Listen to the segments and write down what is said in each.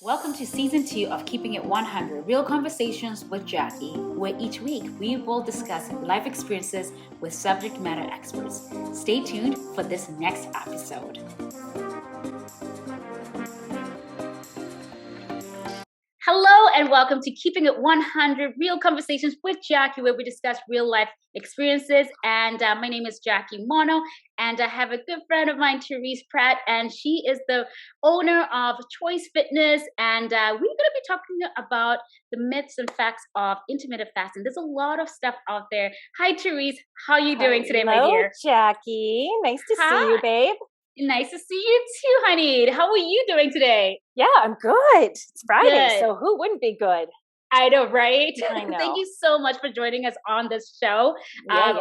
Welcome to season 2 of Keeping It 100 Real Conversations with Jacqui, where each week we will discuss life experiences with subject matter experts. Stay tuned for this next episode. Hello and welcome to Keeping It 100 Real Conversations with Jacqui, where we discuss real life experiences. And my name is Jacqui Mono, and I have a good friend of mine, Terese Pratt, and she is the owner of Choice Fitness. And we're going to be talking about the myths and facts of intermittent fasting. There's a lot of stuff out there. Hi, Terese. How are you doing today, my dear? Jacqui. Nice to see you, babe. Nice to see you too, honey. How are you doing today? Yeah, I'm good. It's Friday, so who wouldn't be good? I know, right? I know. Thank you so much for joining us on this show. Yeah.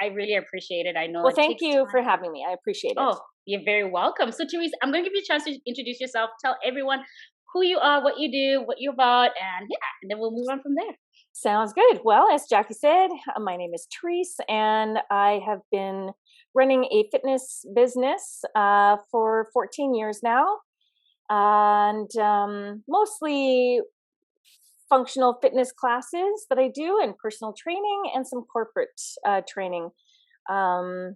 I really appreciate it. I know. Well, thank you for having me. I appreciate it. Oh, you're very welcome. So, Teresa, I'm going to give you a chance to introduce yourself. Tell everyone who you are, what you do, what you're about, and then we'll move on from there. Sounds good. Well, as Jacqui said, my name is Terese, and I have been running a fitness business for 14 years now, and mostly functional fitness classes that I do, and personal training, and some corporate training. I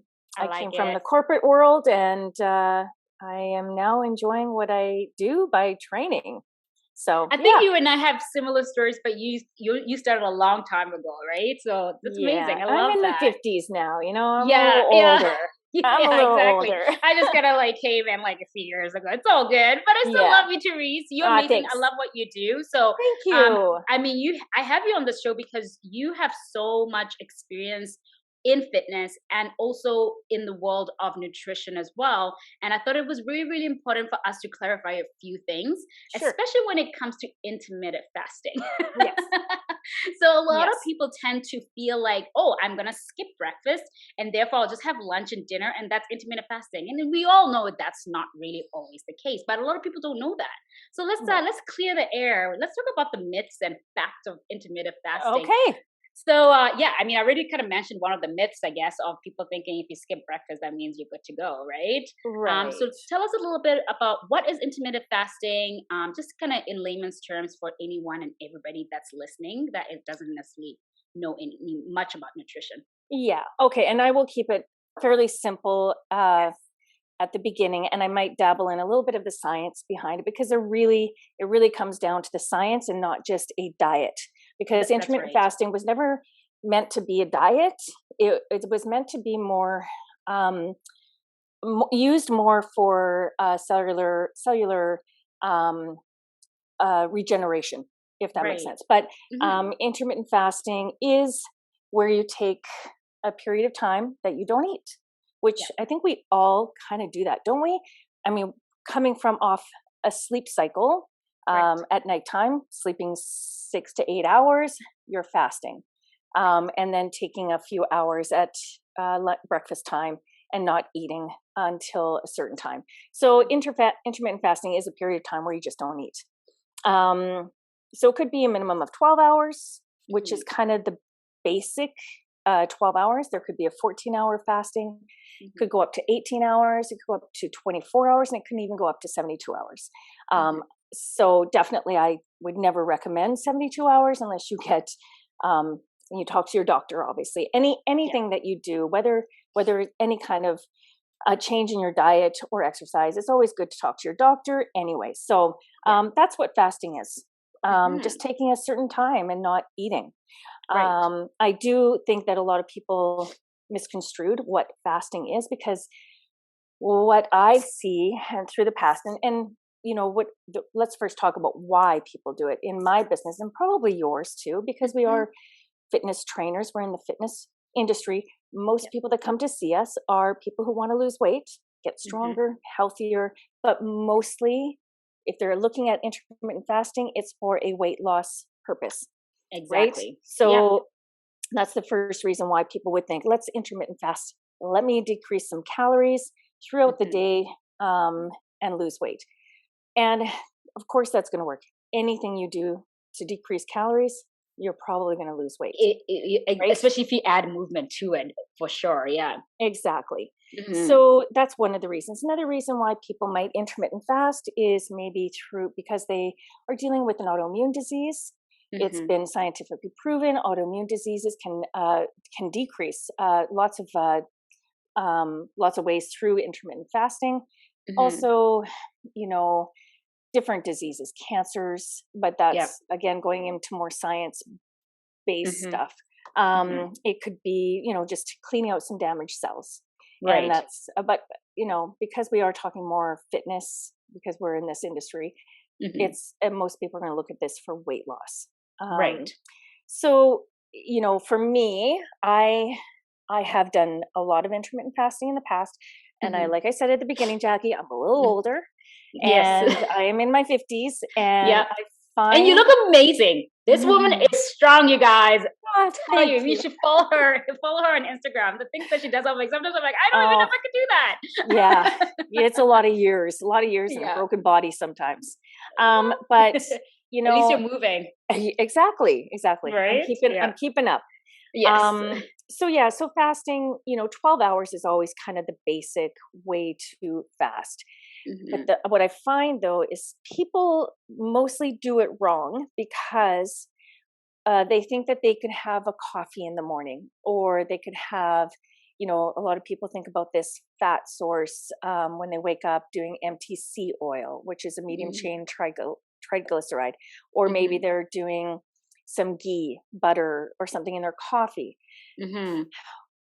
came from the corporate world, and I am now enjoying what I do by training. So I think you and I have similar stories, but you started a long time ago, right? So that's amazing. I love I'm in that. the 50s now, you know. I'm a little older. I'm a little older. I just kind of came in a few years ago. It's all good, but I still love you, Terese. You're amazing. Thanks. I love what you do. So thank you. I have you on the show because you have so much experience in fitness and also in the world of nutrition as well. And I thought it was really, really important for us to clarify a few things, especially when it comes to intermittent fasting. Yes. So a lot of people tend to feel like, oh, I'm going to skip breakfast and therefore I'll just have lunch and dinner, and that's intermittent fasting. And we all know that's not really always the case, but a lot of people don't know that. So let's clear the air. Let's talk about the myths and facts of intermittent fasting. Okay. So, I already kind of mentioned one of the myths, I guess, of people thinking if you skip breakfast, that means you're good to go, right? Right. So tell us a little bit about what is intermittent fasting, just kind of in layman's terms for anyone and everybody that's listening that it doesn't necessarily know much about nutrition. Yeah. Okay. And I will keep it fairly simple at the beginning, and I might dabble in a little bit of the science behind it, because it really comes down to the science and not just a diet. Because intermittent fasting was never meant to be a diet. It was meant to be more used more for cellular regeneration, if that makes sense. But intermittent fasting is where you take a period of time that you don't eat, which I think we all kind of do that, don't we? I mean, coming from off a sleep cycle at nighttime, sleeping 6 to 8 hours, you're fasting. And then taking a few hours at breakfast time and not eating until a certain time. So intermittent fasting is a period of time where you just don't eat. So it could be a minimum of 12 hours, which is kind of the basic 12 hours. There could be a 14-hour fasting. It could go up to 18 hours. It could go up to 24 hours, and it can even go up to 72 hours. So definitely I would never recommend 72 hours unless you get, you talk to your doctor, obviously. Anything that you do, whether any kind of a change in your diet or exercise, it's always good to talk to your doctor anyway. So that's what fasting is. Just taking a certain time and not eating. I do think that a lot of people misconstrued what fasting is, because what I see and through the past, and you know what, let's first talk about why people do it in my business, and probably yours too, because we are fitness trainers. We're in the fitness industry. Most people that come to see us are people who want to lose weight, get stronger, healthier, but mostly if they're looking at intermittent fasting, it's for a weight loss purpose. Exactly. Right? So that's the first reason why people would think, let's intermittent fast. Let me decrease some calories throughout the day and lose weight. And of course, that's going to work. Anything you do to decrease calories, you're probably going to lose weight. Right? Especially if you add movement to it, for sure. Yeah. Exactly. So that's one of the reasons. Another reason why people might intermittent fast is maybe because they are dealing with an autoimmune disease. It's been scientifically proven autoimmune diseases can decrease lots of ways through intermittent fasting. Also, different diseases, cancers, but that's again going into more science-based stuff. It could be, just cleaning out some damaged cells. Right. And that's, but, because we are talking more fitness, because we're in this industry, and most people are going to look at this for weight loss. Right. So, for me, I have done a lot of intermittent fasting in the past. And like I said at the beginning, Jacqui, I'm a little older. Yes. And I am in my 50s. And and you look amazing. This woman is strong, you guys. Oh, tell you should follow her on Instagram. The things that she does, I'm like, sometimes I'm like, I don't even know if I could do that. It's a lot of years and a broken body sometimes. But at least you're moving. Exactly. Right? I'm keeping up. Yes. So fasting, 12 hours is always kind of the basic way to fast. But what I find though is people mostly do it wrong because they think that they can have a coffee in the morning, or they could have, a lot of people think about this fat source when they wake up doing MTC oil, which is a medium chain triglyceride, or maybe they're doing some ghee, butter, or something in their coffee.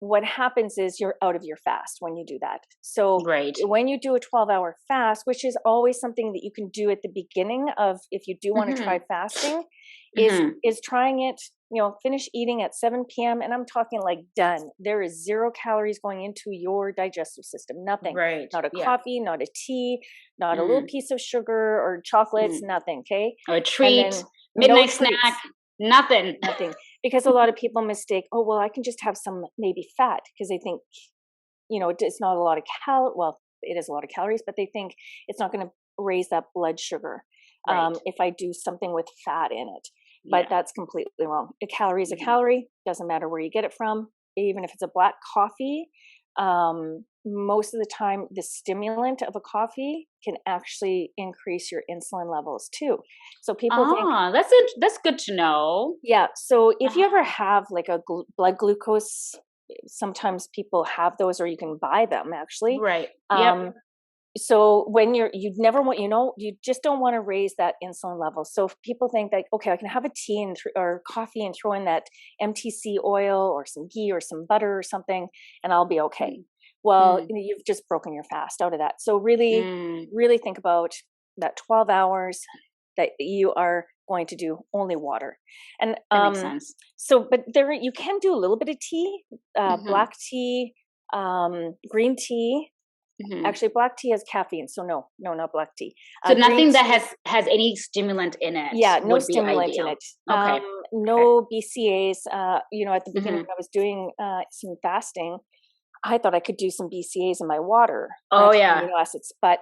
What happens is you're out of your fast when you do that. So when you do a 12-hour fast, which is always something that you can do at the beginning of, if you do want to try fasting, is trying it, finish eating at 7 p.m. And I'm talking like done. There is 0 calories going into your digestive system. Nothing. Not a coffee, not a tea, not a little piece of sugar or chocolates, nothing. Okay. Or a treat, midnight snack. Nothing. Because a lot of people mistake, oh, well, I can just have some maybe fat, because they think, it's not a lot of it is a lot of calories, but they think it's not going to raise that blood sugar if I do something with fat in it. But that's completely wrong. A calorie is a calorie. Doesn't matter where you get it from. Even if it's a black coffee, most of the time the stimulant of a coffee can actually increase your insulin levels too. So people think that's good to know. Yeah. So if you ever have like a blood glucose, sometimes people have those, or you can buy them actually. Right. So when you just don't want to raise that insulin level. So if people think that, okay, I can have a tea or coffee and throw in that MTC oil or some ghee or some butter or something, and I'll be okay. Well, you've just broken your fast out of that. So really, really think about that 12 hours that you are going to do only water. And that makes sense. So, but you can do a little bit of tea, black tea, green tea. Actually, black tea has caffeine, so no, not black tea. So nothing that has any stimulant in it. Yeah, no stimulant in it. Okay. No BCAAs. At the beginning when I was doing some fasting, I thought I could do some BCAAs in my water. Amino acids, but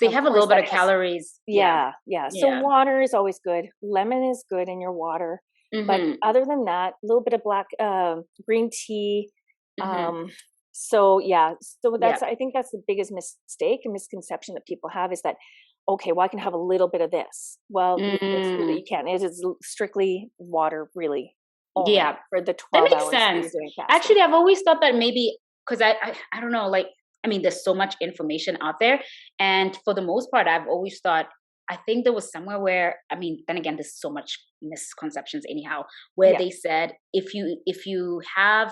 they have a little bit of calories. Yeah. So water is always good. Lemon is good in your water, but other than that, a little bit of black green tea. So that's I think that's the biggest mistake and misconception that people have, is that, okay, well, I can have a little bit of this. Well, it's really, you can't. It is strictly water, really. For the 12 that makes hours sense. Doing fasting. Actually, I've always thought that maybe, because I don't know, like, I mean, there's so much information out there, and for the most part, I've always thought, I think there was somewhere where, I mean, then again, there's so much misconceptions anyhow, where they said if you have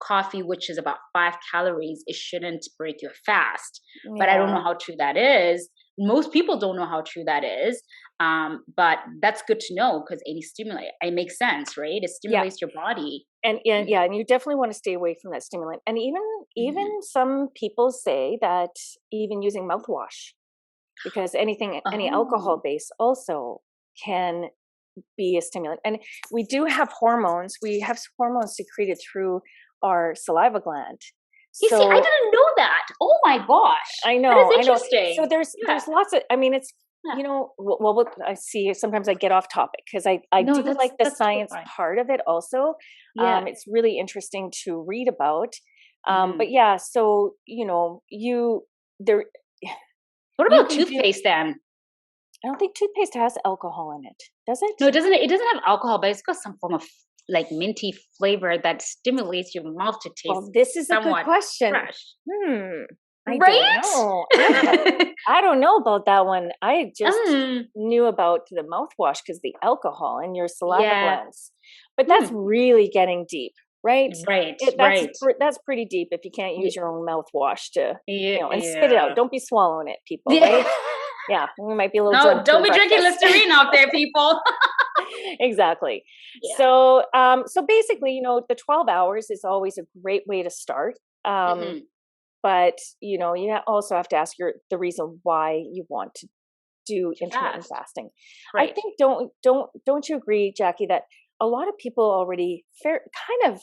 coffee, which is about 5 calories, it shouldn't break your fast. But I don't know how true that is. Most people don't know how true that is. But that's good to know, because any stimulant, it makes sense, right? It stimulates your body. And you definitely want to stay away from that stimulant. And even some people say that even using mouthwash, because any alcohol base also can be a stimulant. And we do have hormones. We have hormones secreted through our saliva gland. See, I didn't know that. Oh my gosh. I know. That is interesting. So there's lots of, I mean, it's, I see sometimes I get off topic, because I do like the science part of it also. It's really interesting to read about. But yeah, so, there, What you about can do, toothpaste then? I don't think toothpaste has alcohol in it, does it? No, it doesn't. It doesn't have alcohol, but it's got some form of like minty flavor that stimulates your mouth to taste Well, this is a good somewhat question. fresh. I don't Right? know. I don't know about that one. I just knew about the mouthwash because the alcohol in your saliva Yeah. glands. But that's really getting deep, right? Right. That's Right. that's pretty deep if you can't use your own mouthwash to, Yeah. and spit it out. Don't be swallowing it, people, Yeah. right? Yeah, we might be a little No, drunk. don't be drinking Listerine out there, people. Exactly. Yeah. So, so basically, the 12 hours is always a great way to start. But you also have to ask the reason why you want to do intermittent fasting. Right. I think don't you agree, Jacqui, that a lot of people already kind of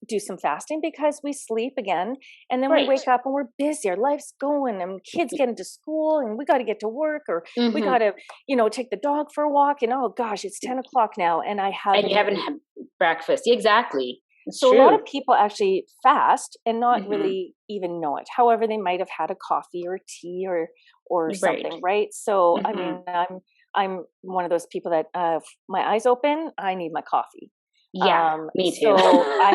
do some fasting because we sleep again, and then we wake up and we're busy. Our life's going, and kids get into school, and we got to get to work, or we got to take the dog for a walk. And oh gosh, it's 10 o'clock now, and you haven't had breakfast. Exactly. So a lot of people actually fast and not really even know it. However, they might have had a coffee or tea or something, right? So I mean, I'm one of those people that my eyes open, I need my coffee. Yeah, me too. So I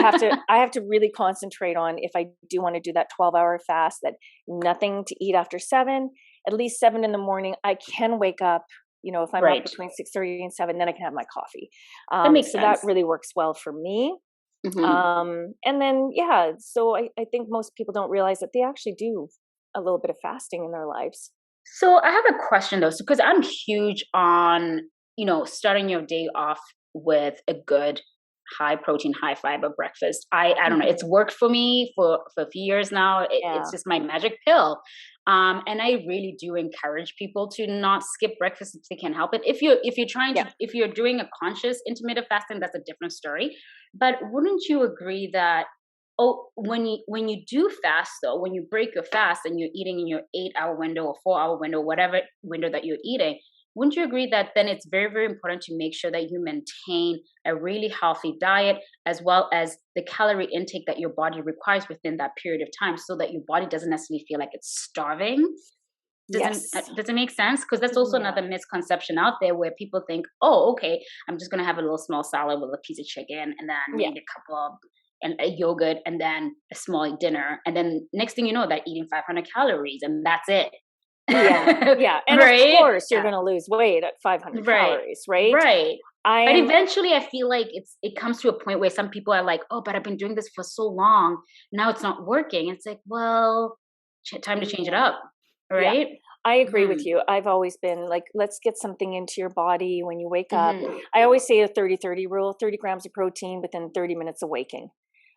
have to really concentrate on, if I do want to do that 12-hour fast, that nothing to eat after 7, at least 7 in the morning. I can wake up, if I'm up between 6:30 and 7, then I can have my coffee. That makes sense. That really works well for me. And then, so I think most people don't realize that they actually do a little bit of fasting in their lives. So I have a question though, because I'm huge on, starting your day off with a good high protein, high fiber breakfast. I don't know. It's worked for me for a few years now. It's just my magic pill. And I really do encourage people to not skip breakfast if they can help it. If you're trying to, if you're doing a conscious intermittent fasting, that's a different story. But wouldn't you agree that, when you do fast though, when you break your fast and you're eating in your 8-hour window or 4-hour window, whatever window that you're eating, wouldn't you agree that then it's very, very important to make sure that you maintain a really healthy diet, as well as the calorie intake that your body requires within that period of time, so that your body doesn't necessarily feel like it's starving? Does it make sense? Because that's also another misconception out there, where people think, oh, okay, I'm just going to have a little small salad with a piece of chicken, and then maybe a couple of and a yogurt, and then a small dinner, and then next thing you know, that eating 500 calories, and that's it. And of course you're going to lose weight at 500 calories, right? But eventually I feel like it comes to a point where some people are like, oh, but I've been doing this for so long, now it's not working. It's like, well, time to change it up, right? I agree with you. I've always been like, let's get something into your body when you wake up. I always say a 30-30 rule: 30 grams of protein within 30 minutes of waking.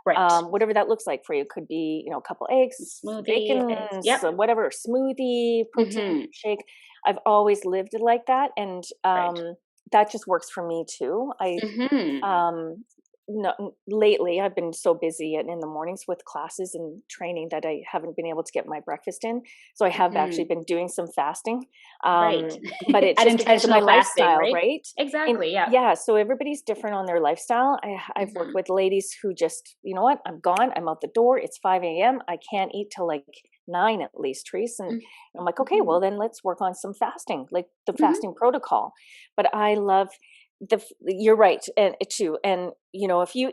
Whatever that looks like for you. Could be, a couple eggs, smoothie, bacon, whatever, smoothie, protein shake. I've always lived it like that. And that just works for me too. Lately I've been so busy in the mornings with classes and training that I haven't been able to get my breakfast in. So I have actually been doing some fasting. But it's just because of my lifestyle, right? Exactly. So everybody's different on their lifestyle. I've worked with ladies who just, you know what, I'm gone, I'm out the door, it's 5 a.m. I can't eat till like 9 at least, Teresa. And I'm like, okay, well then let's work on some fasting, like the fasting protocol. But I love you're right, and too, and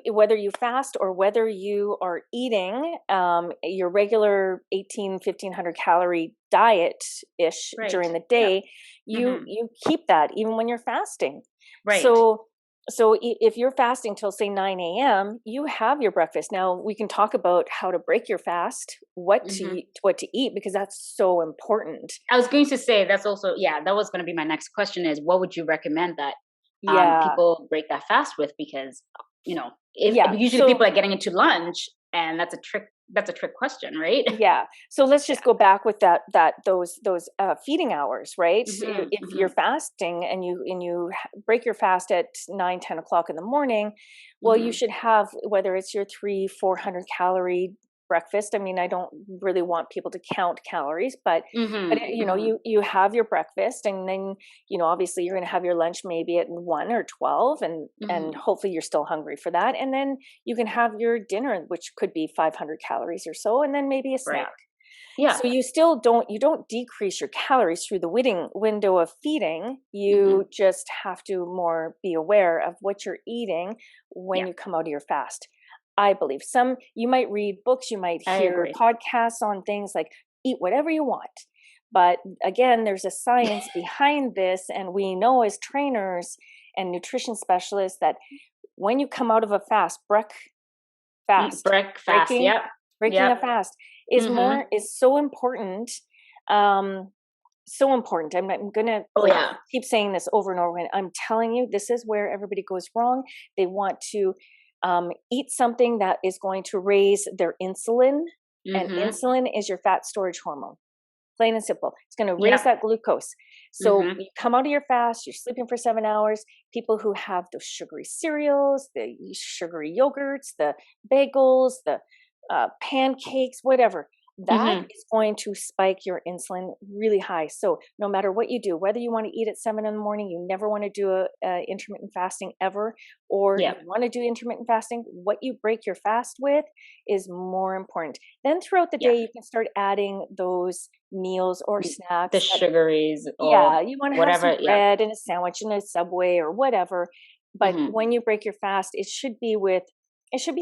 whether you fast or whether you are eating your regular 1,500 calorie diet ish during the day, you keep that even when you're fasting. So if you're fasting till say 9 a.m., you have your breakfast. Now we can talk about how to break your fast, what to eat, because that's so important. I was going to say that's also that was going to be my next question: is what would you recommend that people break that fast with? Because usually people are getting into lunch, and that's a trick question, right? So let's just go back with those feeding hours, right? If you're fasting and you break your fast at 9-10 o'clock in the morning, well, you should have, whether it's your 300-400 calorie breakfast. I mean, I don't really want people to count calories, but you know, you have your breakfast, and then, you know, obviously you're going to have your lunch maybe at 1 or 12, and hopefully you're still hungry for that. And then you can have your dinner, which could be 500 calories or so, and then maybe a snack. Yeah. So you don't decrease your calories through the window of feeding. You just have to more be aware of what you're eating when you come out of your fast. I believe you might read books, you might hear podcasts on things like eat whatever you want. But again, there's a science behind this. And we know as trainers and nutrition specialists that when you come out of a breaking a fast is so important. So important. I'm gonna keep saying this over and over again. I'm telling you, this is where everybody goes wrong. They want to eat something that is going to raise their insulin, and insulin is your fat storage hormone. Plain and simple. It's going to raise that glucose. So you come out of your fast, you're sleeping for 7 hours. People who have those sugary cereals, the sugary yogurts, the bagels, the pancakes, whatever, that is going to spike your insulin really high. So no matter what you do, whether you want to eat at 7 in the morning, you never want to do intermittent fasting ever, or you want to do intermittent fasting, what you break your fast with is more important. Then throughout the day, you can start adding those meals or snacks. The sugaries. Or you want to have some bread and a sandwich and a Subway or whatever. But when you break your fast, it should be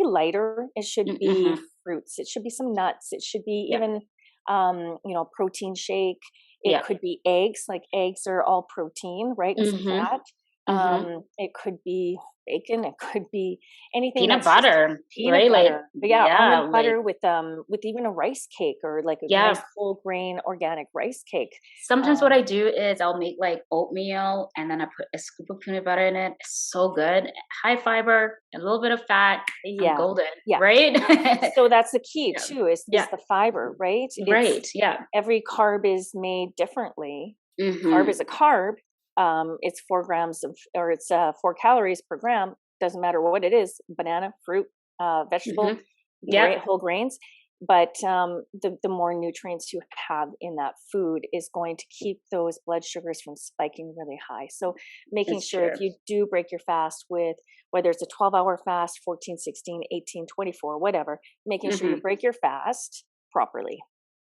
lighter. It should be fruits. It should be some nuts. It should be even, protein shake. It could be eggs. Like eggs are all protein, right? And some fat. It could be bacon. It could be anything. Peanut butter, right? Butter. Almond butter with even a rice cake, or like a nice whole grain organic rice cake. Sometimes what I do is I'll make like oatmeal, and then I put a scoop of peanut butter in it. It's so good. High fiber, a little bit of fat. I'm golden. Right. So that's the key too, is the fiber, right? Every carb is made differently. Carb is a carb. It's 4 calories per gram. Doesn't matter what it is: banana, fruit, vegetable, whole grains. But the more nutrients you have in that food is going to keep those blood sugars from spiking really high. So making sure if you do break your fast with, whether it's a 12-hour fast, 14, 16, 18, 24, whatever, making sure you break your fast properly.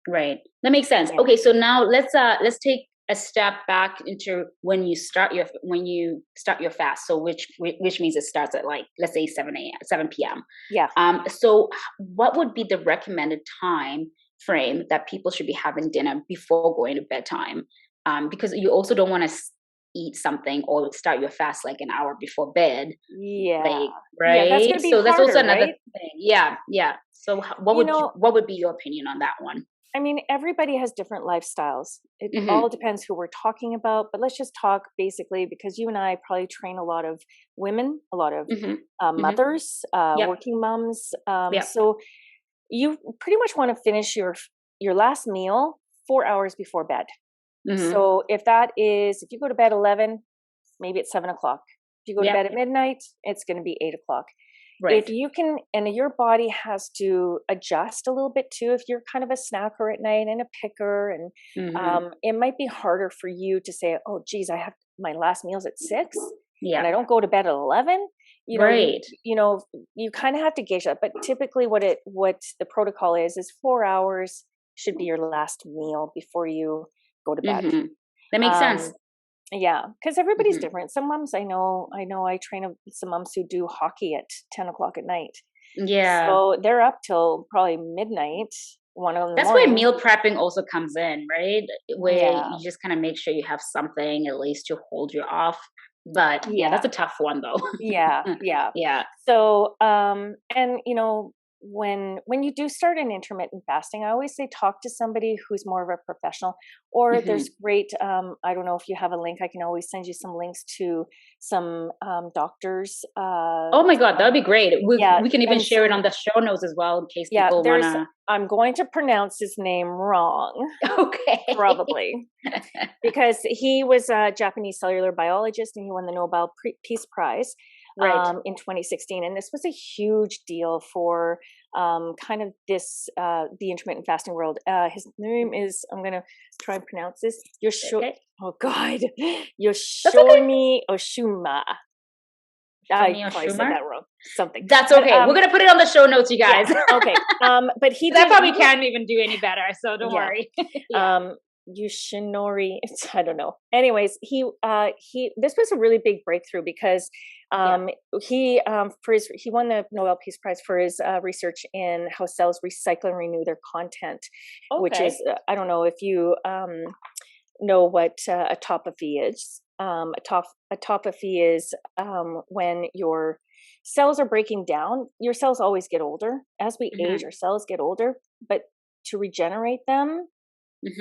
Right. That makes sense. Okay. So now let's take a step back into when you start your fast. So which means it starts at, like, let's say 7 p.m. So what would be the recommended time frame that people should be having dinner before going to bedtime? Because you also don't want to eat something or start your fast like an hour before bed. Right. That's gonna be so that's harder, also another right? thing. So what would be your opinion on that one? I mean, everybody has different lifestyles. It all depends who we're talking about, but let's just talk basically, because you and I probably train a lot of women, a lot of mothers, working moms. So you pretty much want to finish your last meal 4 hours before bed. So if you go to bed 11, maybe it's 7 o'clock. If you go to bed at midnight, it's going to be 8 o'clock. Right. If you can, and your body has to adjust a little bit too. If you're kind of a snacker at night and a picker, and it might be harder for you to say, "Oh, geez, I have my last meal's at 6, and I don't go to bed at 11." You kind of have to gauge that. But typically, what the protocol is 4 hours should be your last meal before you go to bed. That makes sense. Yeah, because everybody's different. Some moms I know I train some moms who do hockey at 10 o'clock at night. So they're up till probably midnight, 1 in the morning. That's where meal prepping also comes in, right? Where you just kind of make sure you have something at least to hold you off. But that's a tough one though. So, and when you do start an intermittent fasting, I always say talk to somebody who's more of a professional, or there's great, I don't know if you have a link, I can always send you some links to some doctors. Oh my God, that would be great. We can even share it on the show notes as well in case people want to. I'm going to pronounce his name wrong. Okay. Probably. Because he was a Japanese cellular biologist, and he won the Nobel Peace Prize. In 2016. And this was a huge deal for kind of this, the intermittent fasting world. His name is, I'm going to try and pronounce this. Okay. Oh God. That's okay. Yoshimi Oshuma. I probably said that wrong. Something. That's okay. We're gonna put it on the show notes, you guys. Yeah, okay. But I probably can't even do any better, so don't worry. Yoshinori, I don't know. Anyways, he this was a really big breakthrough because he won the Nobel Peace Prize for his research in how cells recycle and renew their content, which is I don't know if you know what autophagy is. Autophagy is when your cells are breaking down. Your cells always get older. As we age, our cells get older, but to regenerate them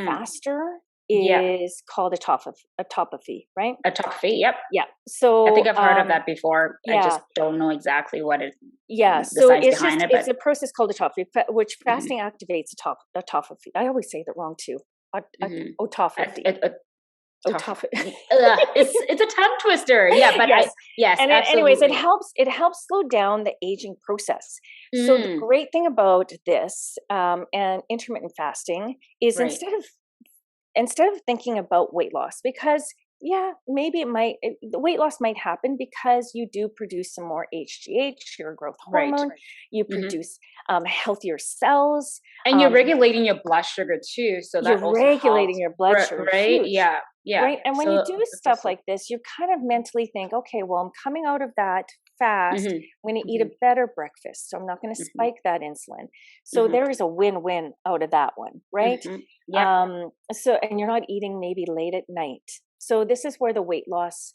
faster is called autophagy, right? Autophagy, yep. Yeah. So I think I've heard of that before. I just don't know exactly what it the so science it's behind just, it's a process called autophagy, which fasting activates autophagy. I always say that wrong too. Autophagy. It's a tongue twister. Yeah, but yes. And anyways, it helps slow down the aging process. So the great thing about this and intermittent fasting is instead of thinking about weight loss, because maybe the weight loss might happen because you do produce some more HGH, your growth hormone. You produce healthier cells, and you're regulating your blood sugar too. So that you're regulating your blood sugar, right? Huge. Yeah. Right. And when you do stuff like this, you kind of mentally think, okay, well, I'm coming out of that fast. I'm going to eat a better breakfast. So I'm not going to spike that insulin. So there is a win-win out of that one, right? So, and you're not eating maybe late at night. So this is where the weight loss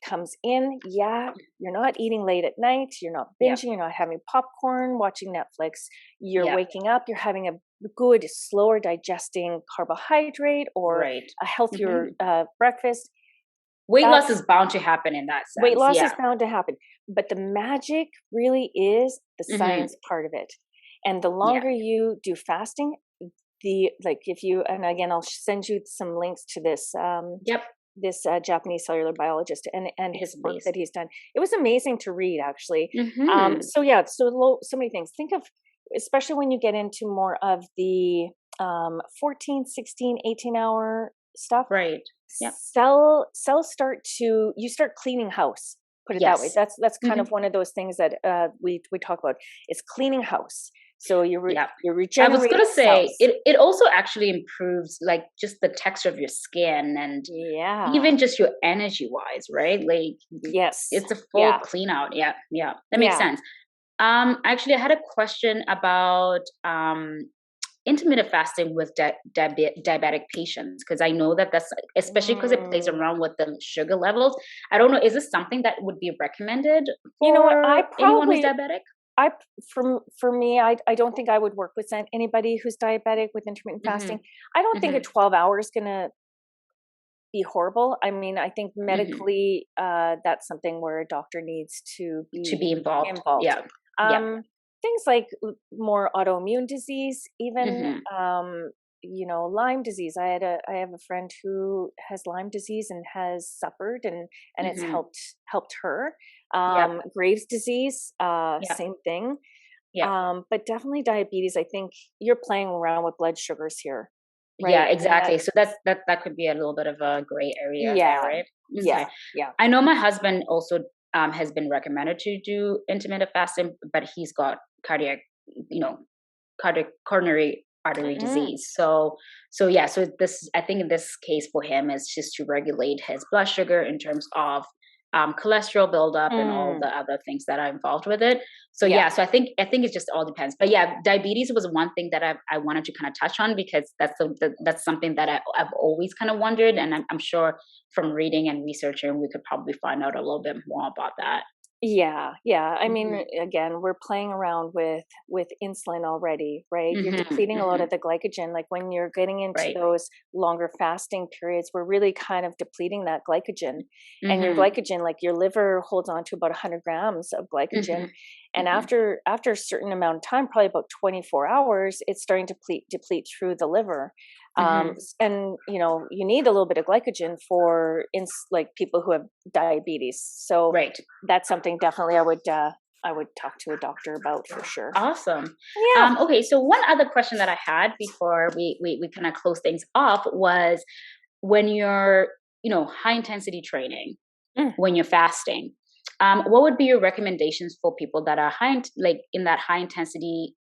comes in. Yeah, you're not eating late at night. You're not binging. You're not having popcorn, watching Netflix. You're waking up. You're having a good, slower digesting carbohydrate or a healthier breakfast. Weight loss is bound to happen in that sense. Weight loss is bound to happen. But the magic really is the science part of it. And the longer you do fasting, if you, and again, I'll send you some links to this, this Japanese cellular biologist and his work that he's done. It was amazing to read, actually. So many things. Think of, especially when you get into more of the 14, 16, 18 hour stuff. Right. Yeah. Cells start cleaning house. Put it that way. That's kind of one of those things that we talk about. It's cleaning house. So you're regenerating. I was going to say it also actually improves like just the texture of your skin and even just your energy wise, right? Like it's a full clean out. Yeah, that makes sense. Actually, I had a question about intermittent fasting with diabetic patients, because I know that's especially because it plays around with the sugar levels. I don't know, is this something that would be recommended for anyone who's diabetic? For me, I don't think I would work with anybody who's diabetic with intermittent fasting. I don't think a 12 hour is going to be horrible. I mean, I think medically, that's something where a doctor needs to be involved. Things like more autoimmune disease, even Lyme disease. I have a friend who has Lyme disease and has suffered, and it's helped her. Graves' disease, same thing. But definitely diabetes. I think you're playing around with blood sugars here. Right? Yeah, exactly. So that could be a little bit of a gray area. Yeah, there, right? Okay. Yeah. I know my husband also has been recommended to do intermittent fasting, but he's got coronary artery disease. So this, I think in this case for him, is just to regulate his blood sugar in terms of cholesterol buildup and all the other things that are involved with it. So so I think it just all depends. But diabetes was one thing that I wanted to kind of touch on, because that's something that I've always kind of wondered, and I'm sure from reading and researching we could probably find out a little bit more about that. Yeah. I mean, again, we're playing around with insulin already, right? You're depleting a lot of the glycogen. Like when you're getting into those longer fasting periods, we're really kind of depleting that glycogen. And your glycogen, like your liver holds on to about 100 grams of glycogen. And after a certain amount of time, probably about 24 hours, it's starting to deplete through the liver. And you need a little bit of glycogen for like people who have diabetes. So that's something definitely I would I would talk to a doctor about for sure. Awesome. Yeah. Okay, so one other question that I had before we kind of close things off was when you're, high intensity training, when you're fasting, what would be your recommendations for people that are like in that high intensity,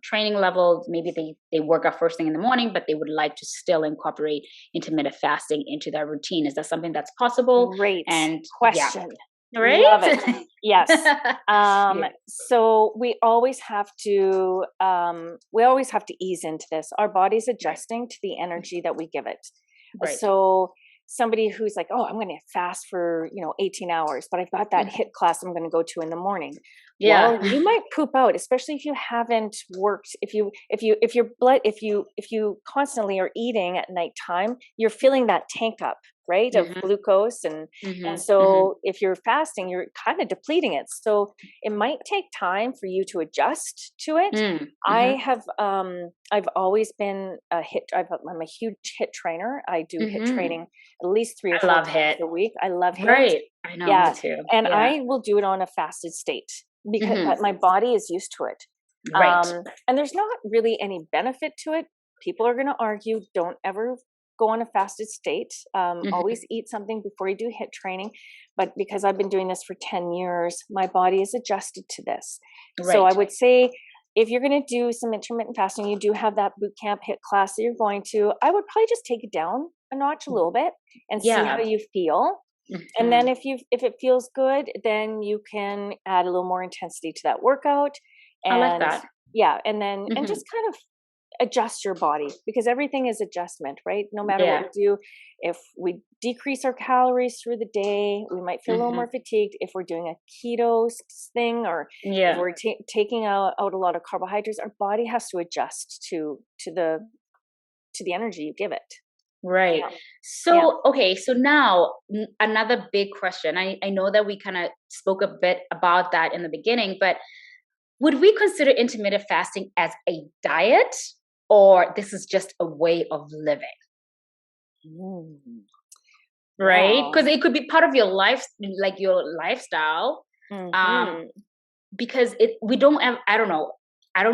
training level? Maybe they work out first thing in the morning, but they would like to still incorporate intermittent fasting into their routine. Is that something that's possible? Great And question. Yeah, right? Love it. Yes. Yeah. So we always have to ease into this. Our body's adjusting to the energy that we give it. Right. So somebody who's like, oh, I'm going to fast for 18 hours, but I've got that HIIT class I'm going to go to in the morning. Yeah. Well, you might poop out, especially if you haven't worked. If you constantly are eating at nighttime, you're feeling that tank up, right, of glucose, and so if you're fasting, you're kind of depleting it. So it might take time for you to adjust to it. I've always been a HIIT. I'm a huge HIIT trainer. I do HIIT training at least 3 or 4 times a week. I love HIIT. Right. I know. Yeah. Me too. And I will do it on a fasted state because but my body is used to it. Right. And there's not really any benefit to it. People are going to argue, don't ever go on a fasted state. Always eat something before you do HIIT training. But because I've been doing this for 10 years, my body is adjusted to this. Right. So I would say if you're going to do some intermittent fasting, you do have that boot camp HIIT class that you're going to, I would probably just take it down a notch a little bit and see how you feel. And then if it feels good, then you can add a little more intensity to that workout. And I like that. Yeah. And then, and just kind of adjust your body, because everything is adjustment, right? No matter what we do, if we decrease our calories through the day, we might feel a little more fatigued. If we're doing a keto thing, or if we're taking out a lot of carbohydrates, our body has to adjust to the energy you give it. Right. So, okay. So now another big question. I know that we kind of spoke a bit about that in the beginning, but would we consider intermittent fasting as a diet, or this is just a way of living? Right? Because it could be part of your life, like your lifestyle. Because we don't have, I don't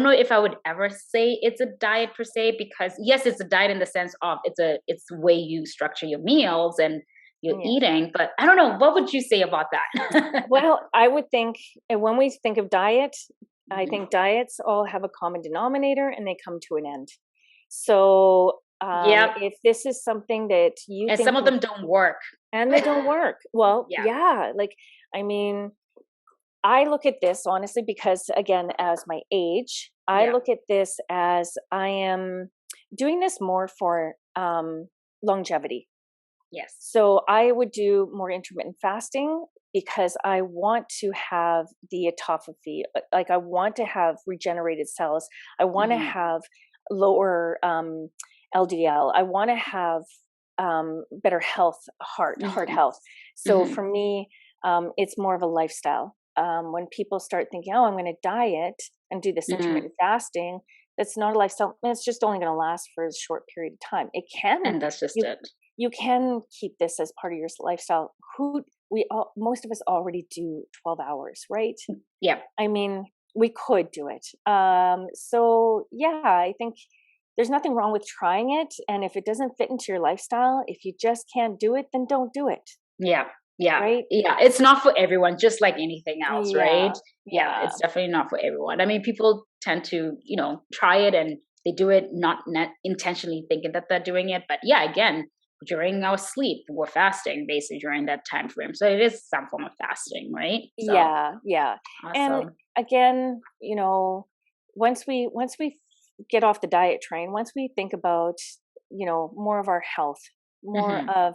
know if I would ever say it's a diet per se, because yes, it's a diet in the sense of it's the way you structure your meals and your eating, but I don't know. What would you say about that? Well, I would think when we think of diet, I think diets all have a common denominator and they come to an end. So if this is something that you and think some of them don't work, and they don't work, well, like, I mean, I look at this honestly because, again, as my age, I look at this as I am doing this more for longevity. Yes. So I would do more intermittent fasting because I want to have the autophagy. Like, I want to have regenerated cells. I want to have lower LDL. I want to have better health, heart health. So for me, it's more of a lifestyle. When people start thinking, oh, I'm going to diet and do this intermittent fasting, that's not a lifestyle. It's just only going to last for a short period of time. It can, and that's just it. You can keep this as part of your lifestyle. Most of us already do 12 hours, right? Yeah. I mean, we could do it. So yeah, I think there's nothing wrong with trying it. And if it doesn't fit into your lifestyle, if you just can't do it, then don't do it. Yeah. Yeah. Right. Yeah. It's not for everyone, just like anything else, right? Yeah. It's definitely not for everyone. I mean, people tend to, try it and they do it not intentionally thinking that they're doing it. But yeah, again, during our sleep, we're fasting basically during that time frame. So it is some form of fasting, right? So, yeah. Awesome. And again, once we get off the diet train, once we think about, more of our health, more of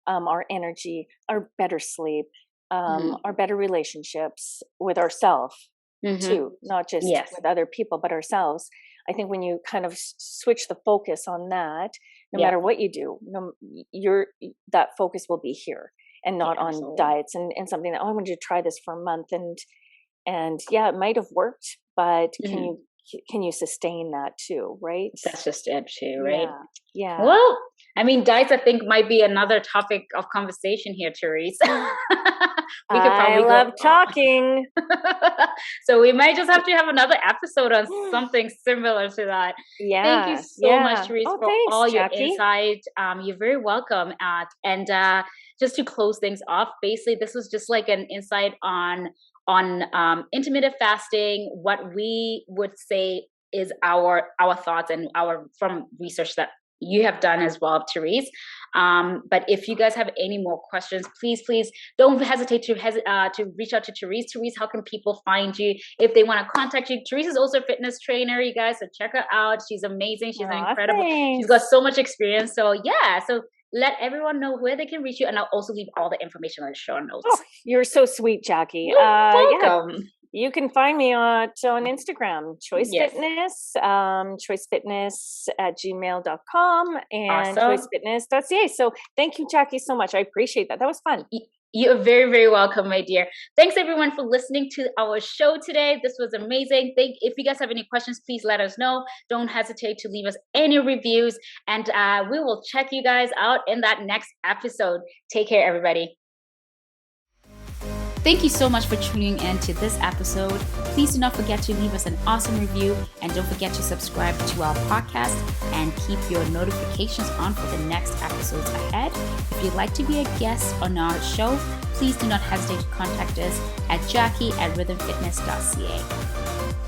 our energy, our better sleep, our better relationships with ourselves too, not just with other people, but ourselves. I think when you kind of switch the focus on that, no matter what you do, that focus will be here and not on diets and something that, oh, I'm going to try this for a month. And yeah, it might have worked, but can you sustain that too? Right. That's just it too. Right. Yeah. Well, I mean, diets, I think, might be another topic of conversation here, Teresa. We could probably love talking. So we might just have to have another episode on something similar to that. Yeah. Thank you so much, Teresa, for thanks, all your Jacqui. insight. You're very welcome. And just to close things off, basically, this was just like an insight on intermittent fasting, what we would say is our thoughts and from research that you have done as well, Terese. But if you guys have any more questions, please don't hesitate to reach out to Terese. Terese, how can people find you if they want to contact you? Terese is also a fitness trainer, you guys, so check her out. She's amazing. She's incredible. Thanks. She's got so much experience. So yeah, so let everyone know where they can reach you, and I'll also leave all the information on the show notes. Oh, you're so sweet, Jacqui. You're welcome. Yeah. You can find me on Instagram, Fitness, choicefitness@gmail.com and choicefitness.ca. So thank you, Jacqui, so much. I appreciate that. That was fun. You're very, very welcome, my dear. Thanks, everyone, for listening to our show today. This was amazing. If you guys have any questions, please let us know. Don't hesitate to leave us any reviews, and we will check you guys out in that next episode. Take care, everybody. Thank you so much for tuning in to this episode. Please do not forget to leave us an awesome review, and don't forget to subscribe to our podcast and keep your notifications on for the next episodes ahead. If you'd like to be a guest on our show, please do not hesitate to contact us at Jacqui@rhythmfitness.ca.